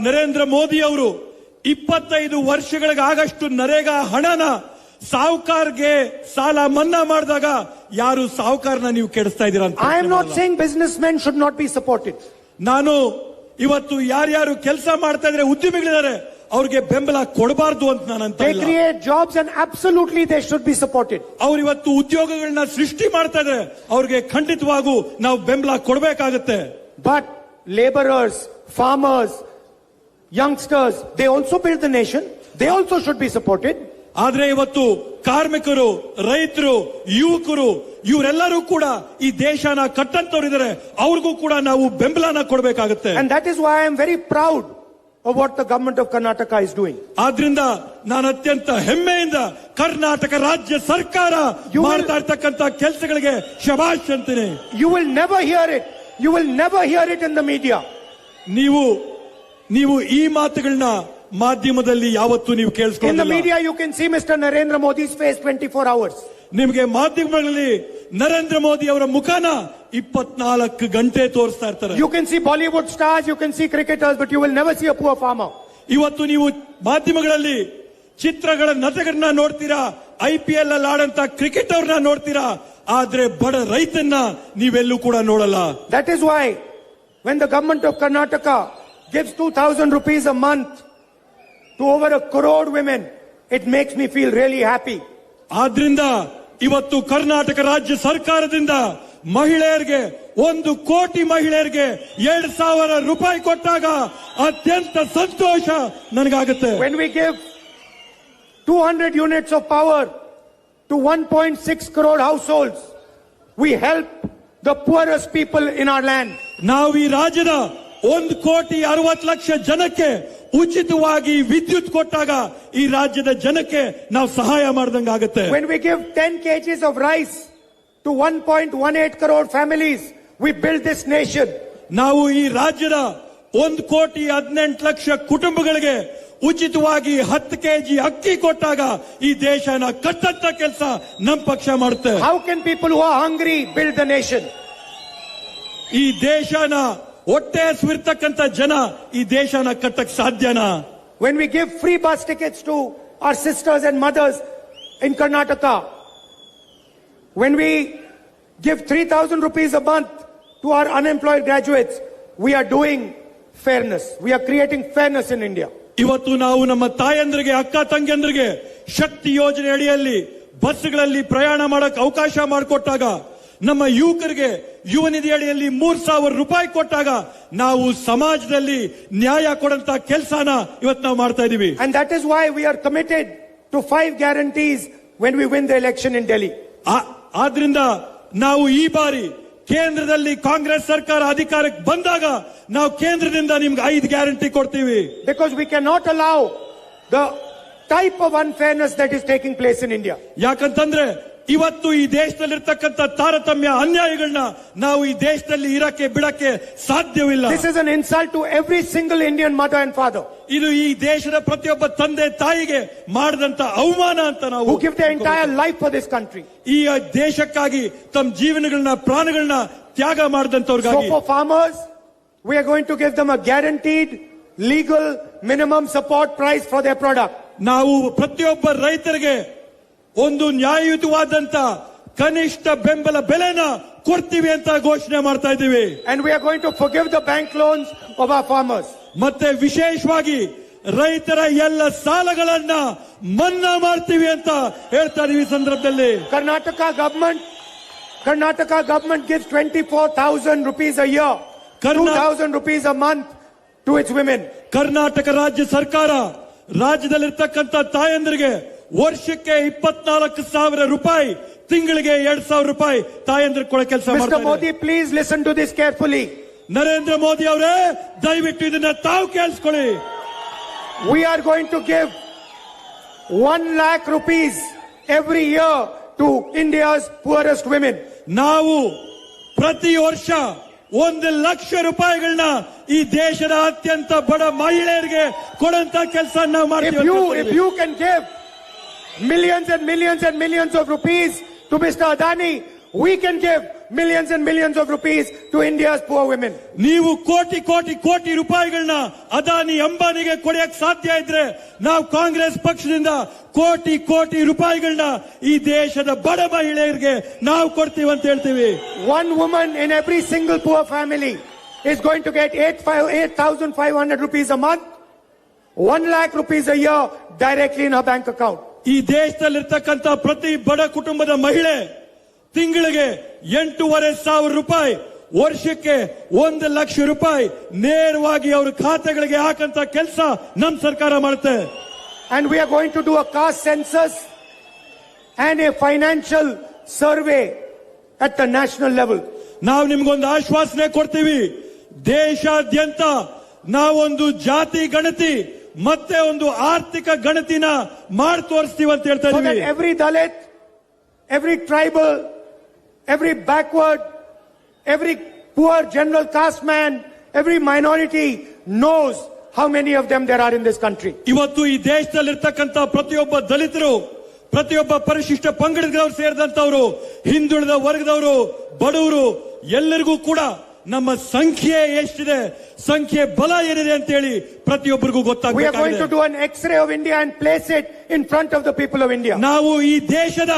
ನರೇಂದ್ರ ಮೋದಿ ಅವರು 25 ವರ್ಷಗಳಿಗಾಗಷ್ಟು ನರೇಗಾ ಹಣನ ಸಾಹುಕಾರ್ಗೆ ಸಾಲ ಮನ್ನಾ ಮಾಡಿದಾಗ ಯಾರು ಸಾಹುಕಾರನ ನೀವು ಕೆಡಿಸ್ತಾ ಇದ್ದೀರಾ ಅಂತ. I am not saying businessmen should not be supported. ನಾನು ಇವತ್ತು ಯಾರ್ಯಾರು ಕೆಲಸ ಮಾಡ್ತಾ ಇದ್ರೆ ಉದ್ಯಮಿಗಳಿದ್ದಾರೆ ಅವ್ರಿಗೆ ಬೆಂಬಲ ಕೊಡಬಾರ್ದು ಅಂತ ನಾನು ಅಂತ They create jobs and absolutely they should be supported. ಅವ್ರು ಇವತ್ತು ಉದ್ಯೋಗಗಳನ್ನ ಸೃಷ್ಟಿ ಮಾಡ್ತಾ ಇದ್ರೆ ಅವ್ರಿಗೆ ಖಂಡಿತವಾಗೂ ನಾವು ಬೆಂಬಲ ಕೊಡಬೇಕಾಗುತ್ತೆ. But laborers, farmers, youngsters, they also build the nation. They also should be supported. ಆದ್ರೆ ಇವತ್ತು ಕಾರ್ಮಿಕರು, ರೈತರು, ಯುವಕರು ಇವರೆಲ್ಲರೂ ಕೂಡ ಈ ದೇಶನ ಕಟ್ಟಂತವರಿದ್ದಾರೆ. ಅವ್ರಿಗೂ ಕೂಡ ನಾವು ಬೆಂಬಲನ ಕೊಡಬೇಕಾಗುತ್ತೆ. And that is why I am very proud of what the government of Karnataka is doing. ಆದ್ರಿಂದ ನಾನು ಅತ್ಯಂತ ಹೆಮ್ಮೆಯಿಂದ ಕರ್ನಾಟಕ ರಾಜ್ಯ ಸರ್ಕಾರ ಮಾಡ್ತಾ ಇರ್ತಕ್ಕಂತ ಕೆಲಸಗಳಿಗೆ ಶಭಾಷ್ ಅಂತೀನಿ. You will never hear it. You will never hear it in the media. ನೀವು ಈ ಮಾತುಗಳನ್ನ ಮಾಧ್ಯಮದಲ್ಲಿ ಯಾವತ್ತೂ ನೀವು In the ಕೇಳಿಸ್ಕೊಳ್ಳಿಲ್ಲ. media you can see Mr. Narendra Modi's face 24 hours. ನಿಮಗೆ ಮಾಧ್ಯಮಗಳಲ್ಲಿ ನರೇಂದ್ರ ಮೋದಿ ಅವರ ಮುಖನ 24 ಗಂಟೆ ತೋರಿಸ್ತಾ ಇರ್ತಾರೆ. You can see Bollywood stars, you can see cricketers, but you will never see a poor farmer. ಇವತ್ತು ನೀವು ಮಾಧ್ಯಮಗಳಲ್ಲಿ ಚಿತ್ರಗಳ ನಟಗಳನ್ನ ನೋಡ್ತೀರಾ, IPL ಅಲ್ಲಿ ಆಡಂತ ಕ್ರಿಕೆಟ್ ಅವ್ರನ್ನ ನೋಡ್ತೀರಾ, ಆದ್ರೆ ಬಡ ರೈತನ್ನ ನೀವೆಲ್ಲೂ ಕೂಡ ನೋಡಲ್ಲ. That is why when the government of Karnataka gives 2,000 rupees a month to over 1 crore women, it makes me feel really happy. ಆದ್ರಿಂದ ಇವತ್ತು ಕರ್ನಾಟಕ ರಾಜ್ಯ ಸರ್ಕಾರದಿಂದ ಮಹಿಳೆಯರಿಗೆ 1 ಕೋಟಿ ಮಹಿಳೆಯರಿಗೆ 2,000 ರೂಪಾಯಿ ಕೊಟ್ಟಾಗ ಅತ್ಯಂತ ಸಂತೋಷ ನನಗಾಗುತ್ತೆ. When we give 200 units of power to 1.6 crore households, we help the poorest people in our land. ನಾವು ಈ ರಾಜ್ಯದ 1,60,00,000 ಜನಕ್ಕೆ ಉಚಿತವಾಗಿ ವಿದ್ಯುತ್ ಕೊಟ್ಟಾಗ ಈ ರಾಜ್ಯದ ಜನಕ್ಕೆ ನಾವು ಸಹಾಯ ಮಾಡಿದಂಗಾಗುತ್ತೆ. When we give 10 kgs of rice to 1.18 crore families, we build this nation. ನಾವು ಈ ರಾಜ್ಯದ 1,18,00,000 ಕುಟುಂಬಗಳಿಗೆ ಉಚಿತವಾಗಿ 10 ಕೆಜಿ ಅಕ್ಕಿ ಕೊಟ್ಟಾಗ ಈ ದೇಶನ ಕಟ್ಟಂತ ಕೆಲಸ ನಮ್ಮ ಪಕ್ಷ ಮಾಡುತ್ತೆ. How can people who are hungry build the nation? ಈ ದೇಶನ ಹೊಟ್ಟೆ ಹಸಿವಿರ್ತಕ್ಕಂಥ ಜನ ಈ ದೇಶನ ಕಟ್ಟಕ್ ಸಾಧ್ಯನಾ? When we give free bus tickets to our sisters and mothers in Karnataka, when we give 3,000 rupees a month to our unemployed graduates, we are doing fairness. We are creating fairness in India. ಇವತ್ತು ನಾವು ನಮ್ಮ ತಾಯಂದ್ರಿಗೆ, ಅಕ್ಕ ತಂಗಿಯಂದ್ರಿಗೆ ಶಕ್ತಿ ಯೋಜನೆ ಅಡಿಯಲ್ಲಿ ಬಸ್ಗಳಲ್ಲಿ ಪ್ರಯಾಣ ಮಾಡಕ್ ಅವಕಾಶ ಮಾಡಿಕೊಟ್ಟಾಗ, ನಮ್ಮ ಯುವಕರಿಗೆ ಯುವ ನಿಧಿ ಅಡಿಯಲ್ಲಿ 3,000 ರೂಪಾಯಿ ಕೊಟ್ಟಾಗ ನಾವು ಸಮಾಜದಲ್ಲಿ ನ್ಯಾಯ ಕೊಡಂತ ಕೆಲಸನ ಇವತ್ತು ನಾವು ಮಾಡ್ತಾ ಇದೀವಿ. And that is why we are committed to 5 guarantees when we win the election in Delhi. ಆದ್ರಿಂದ ನಾವು ಈ ಬಾರಿ ಕೇಂದ್ರದಲ್ಲಿ ಕಾಂಗ್ರೆಸ್ ಸರ್ಕಾರ ಅಧಿಕಾರಕ್ಕೆ ಬಂದಾಗ ನಾವು ಕೇಂದ್ರದಿಂದ ನಿಮ್ಗೆ 5 ಗ್ಯಾರಂಟಿ ಕೊಡ್ತೀವಿ. Because we cannot allow the type of unfairness that is taking place in India. ಯಾಕಂತಂದ್ರೆ ಇವತ್ತು ಈ ದೇಶದಲ್ಲಿರ್ತಕ್ಕಂಥ ತಾರತಮ್ಯ ಅನ್ಯಾಯಗಳನ್ನ ನಾವು ಈ ದೇಶದಲ್ಲಿ ಇರಕ್ಕೆ ಬಿಡಕ್ಕೆ ಸಾಧ್ಯವಿಲ್ಲ. This is an insult to every single Indian mother and father. ಇದು ಈ ದೇಶದ ಪ್ರತಿಯೊಬ್ಬ ತಂದೆ ತಾಯಿಗೆ ಮಾಡಿದಂತ ಅವಮಾನ ಅಂತ ನಾವು who give their entire life for this country. ಈ ದೇಶಕ್ಕಾಗಿ ತಮ್ಮ ಜೀವನಗಳನ್ನ ಪ್ರಾಣಗಳನ್ನ ತ್ಯಾಗ ಮಾಡಿದಂತವ್ರಿಗಾಗಿ. So for farmers, we are going to give them a guaranteed legal minimum support price for their product. ನಾವು ಪ್ರತಿಯೊಬ್ಬ ರೈತರಿಗೆ ಒಂದು ನ್ಯಾಯಯುತವಾದಂತ ಕನಿಷ್ಠ ಬೆಂಬಲ ಬೆಲೆನ ಕೊಡ್ತೀವಿ ಅಂತ ಘೋಷಣೆ ಮಾಡ್ತಾ ಇದ್ದೀವಿ. And we are going to forgive the bank loans of our farmers. ಮತ್ತೆ ವಿಶೇಷವಾಗಿ ರೈತರ ಎಲ್ಲ ಸಾಲಗಳನ್ನ ಮನ್ನಾ ಮಾಡ್ತೀವಿ ಅಂತ ಹೇಳ್ತಾ ಇದೀವಿ. ಈ ಸಂದರ್ಭದಲ್ಲಿ Karnataka government gives 24,000 rupees a year, 2,000 rupees a month to its women. Karnataka ರಾಜ್ಯ ಸರ್ಕಾರ ರಾಜ್ಯದಲ್ಲಿರ್ತಕ್ಕಂಥ ತಾಯಂದರಿಗೆ ವರ್ಷಕ್ಕೆ 24,000 ರೂಪಾಯಿ, ತಿಂಗಳಿಗೆ 2,000 ರೂಪಾಯಿ ತಾಯಂದ್ರಿಗೆ ಕೊಡೋ ಕೆಲಸ ಮಾಡ್ತಾರೆ. Mr. Modi, please listen to this carefully. Narendra Modi ಅವರೇ, ದಯವಿಟ್ಟು ಇದನ್ನ ತಾವು ಕೇಳಿಸ್ಕೊಳ್ಳಿ. We are going to give 1 lakh rupees every year to India's poorest women. ನಾವು ಪ್ರತಿ ವರ್ಷ 1 ಲಕ್ಷ ರೂಪಾಯಿಗಳನ್ನ ಈ ದೇಶದ ಅತ್ಯಂತ ಬಡ ಮಹಿಳೆಯರಿಗೆ ಕೊಡಂತ ಕೆಲಸ ನಾವು ಮಾಡ್ತೀವಿ. If you can give millions and millions and millions of rupees to Mr. Adani, we can give millions and millions of rupees to India's poor women. ನೀವು ಕೋಟಿ ಕೋಟಿ ಕೋಟಿ ರೂಪಾಯಿಗಳನ್ನ ಅದಾನಿ ಅಂಬಾನಿಗೆ ಕೊಡಕ್ಕೆ ಸಾಧ್ಯ ಇದ್ರೆ, ನಾವು ಕಾಂಗ್ರೆಸ್ ಪಕ್ಷದಿಂದ ಕೋಟಿ ಕೋಟಿ ರೂಪಾಯಿಗಳನ್ನ ಈ ದೇಶದ ಬಡ ಮಹಿಳೆಯರಿಗೆ ನಾವು ಕೊಡ್ತೀವಿ ಅಂತ ಹೇಳ್ತೀವಿ. One woman in every single poor family is going to get 8,500 rupees a month, 1 lakh rupees a year directly in her bank account. ಈ ದೇಶದಲ್ಲಿರ್ತಕ್ಕಂಥ ಪ್ರತಿ ಬಡ ಕುಟುಂಬದ ಮಹಿಳೆ ತಿಂಗಳಿಗೆ 8,500 ರೂಪಾಯಿ ವರ್ಷಕ್ಕೆ 1 ಲಕ್ಷ ರೂಪಾಯಿ ನೇರವಾಗಿ ಅವರ ಖಾತೆಗಳಿಗೆ ಹಾಕಂತ ಕೆಲಸ ನಮ್ಮ ಸರ್ಕಾರ ಮಾಡುತ್ತೆ. And we are going to do a caste census and a financial survey at the national level. ನಾವು ನಿಮ್ಗೊಂದು ಆಶ್ವಾಸನೆ ಕೊಡ್ತೀವಿ, ದೇಶಾದ್ಯಂತ ನಾವೊಂದು ಜಾತಿ ಗಣತಿ ಮತ್ತೆ ಒಂದು ಆರ್ಥಿಕ ಗಣತಿನ ಮಾಡಿ ತೋರಿಸ್ತೀವಿ ಅಂತ ಹೇಳ್ತಾ So that ಇದೀವಿ. every Dalit, every tribal, every backward, every poor general caste man, every minority knows how many of them there are in this country. ಇವತ್ತು ಈ ದೇಶದಲ್ಲಿರ್ತಕ್ಕಂಥ ಪ್ರತಿಯೊಬ್ಬ ದಲಿತರು, ಪ್ರತಿಯೊಬ್ಬ ಪರಿಶಿಷ್ಟ ಪಂಗಡದವರು ಸೇರಿದಂತವರು, ಹಿಂದುಳಿದ ವರ್ಗದವರು, ಬಡವರು ಎಲ್ಲರಿಗೂ ಕೂಡ ನಮ್ಮ ಸಂಖ್ಯೆ ಎಷ್ಟಿದೆ, ಸಂಖ್ಯೆ ಬಲ ಏನಿದೆ ಅಂತ ಹೇಳಿ ಪ್ರತಿಯೊಬ್ಬರಿಗೂ We are going to ಗೊತ್ತಾಗಬೇಕಾಗಿದೆ. do an X-ray of India and place it in front of the people of India. ನಾವು ಈ ದೇಶದ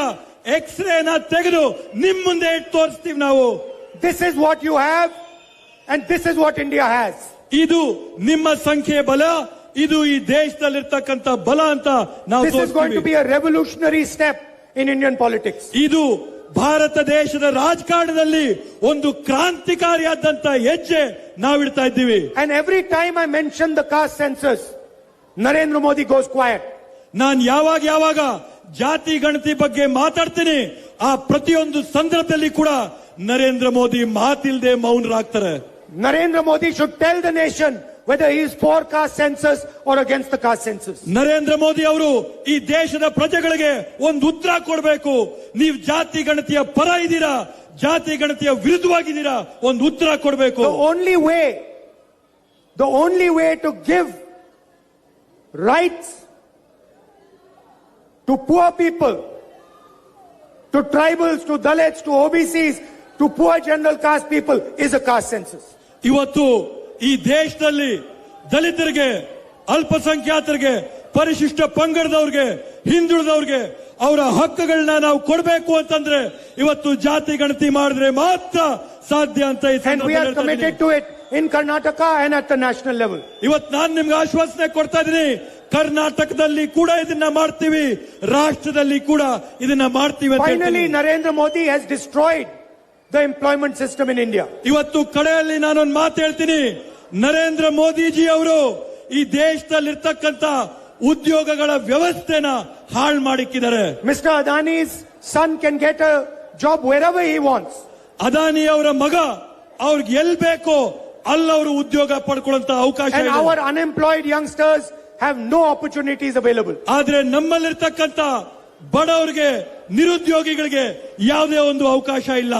ಎಕ್ಸ್ರೇನ ತೆಗೆದು ನಿಮ್ ಮುಂದೆ ಇಟ್ಟು ತೋರಿಸ್ತೀವಿ. ನಾವು This is what you have and this is what India has. ಇದು ನಿಮ್ಮ ಸಂಖ್ಯೆ ಬಲ, ಇದು ಈ ದೇಶದಲ್ಲಿರ್ತಕ್ಕಂಥ ಬಲ ಅಂತ ನಾವು This is going to ತೋರಿಸ್ತೀವಿ. be a revolutionary step in Indian politics. ಇದು ಭಾರತ ದೇಶದ ರಾಜಕಾರಣದಲ್ಲಿ ಒಂದು ಕ್ರಾಂತಿಕಾರಿಯಾದಂತ ಹೆಜ್ಜೆ ನಾವಿಡ್ತಾ ಇದ್ದೀವಿ. And every time I mention the caste census, Narendra Modi goes quiet. ನಾನು ಯಾವಾಗ ಜಾತಿ ಗಣತಿ ಬಗ್ಗೆ ಮಾತಾಡ್ತೀನಿ, ಆ ಪ್ರತಿಯೊಂದು ಸಂದರ್ಭದಲ್ಲಿ ಕೂಡ Narendra Modi ಮಾತಿಲ್ದೆ ಮೌನರಾಗ್ತಾರೆ. Narendra Modi should tell the nation whether he is for caste census or against the caste census. Narendra Modi ಅವರು ಈ ದೇಶದ ಪ್ರಜೆಗಳಿಗೆ ಒಂದು ಉತ್ತರ ಕೊಡಬೇಕು. ನೀವು ಜಾತಿ ಗಣತಿಯ ಪರ ಇದ್ದೀರಾ, ಜಾತಿ ಗಣತಿಯ ವಿರುದ್ಧವಾಗಿದ್ದೀರಾ, ಒಂದು ಉತ್ತರ ಕೊಡಬೇಕು. The only way to give rights to poor people, to tribals, to Dalits, to OBCs, to poor general caste people is a caste census. ಇವತ್ತು ಈ ದೇಶದಲ್ಲಿ ದಲಿತರಿಗೆ, ಅಲ್ಪಸಂಖ್ಯಾತರಿಗೆ, ಪರಿಶಿಷ್ಟ ಪಂಗಡದವ್ರಿಗೆ, ಹಿಂದುಳಿದವ್ರಿಗೆ ಅವರ ಹಕ್ಕುಗಳನ್ನ ನಾವು ಕೊಡಬೇಕು ಅಂತಂದ್ರೆ ಇವತ್ತು ಜಾತಿ ಗಣತಿ ಮಾಡಿದ್ರೆ ಮಾತ್ರ ಸಾಧ್ಯ ಅಂತ ಈ And we are ಸಂದರ್ಭದಲ್ಲಿ committed to it in Karnataka and at the national level. ಇವತ್ತು ನಾನು ನಿಮ್ಗೆ ಆಶ್ವಾಸನೆ ಕೊಡ್ತಾ ಇದ್ದೀನಿ, ಕರ್ನಾಟಕದಲ್ಲಿ ಕೂಡ ಇದನ್ನ ಮಾಡ್ತೀವಿ, ರಾಷ್ಟ್ರದಲ್ಲಿ ಕೂಡ ಇದನ್ನ ಮಾಡ್ತೀವಿ ಅಂತ Finally, ಹೇಳ್ತೀನಿ. Narendra Modi has destroyed the employment system in India. ಇವತ್ತು ಕಡೆಯಲ್ಲಿ ನಾನೊಂದು ಮಾತು ಹೇಳ್ತೀನಿ, ನರೇಂದ್ರ ಮೋದಿಜಿ ಅವರು ಈ ದೇಶದಲ್ಲಿರ್ತಕ್ಕಂಥ ಉದ್ಯೋಗಗಳ ವ್ಯವಸ್ಥೆನ ಹಾಳು ಮಾಡಿಕ್ಕಿದ್ದಾರೆ. Mr. Adani's son can get a job wherever he wants. Adani ಅವರ ಮಗ ಅವ್ರಿಗೆ ಎಲ್ ಬೇಕೋ ಅಲ್ಲವರು ಉದ್ಯೋಗ ಪಡ್ಕೊಳ್ಳುವಂತ ಅವಕಾಶ And ಇದೆ. our unemployed youngsters have no opportunities available. ಆದ್ರೆ ನಮ್ಮಲ್ಲಿರ್ತಕ್ಕಂಥ ಬಡವರಿಗೆ, ನಿರುದ್ಯೋಗಿಗಳಿಗೆ ಯಾವುದೇ ಒಂದು ಅವಕಾಶ ಇಲ್ಲ.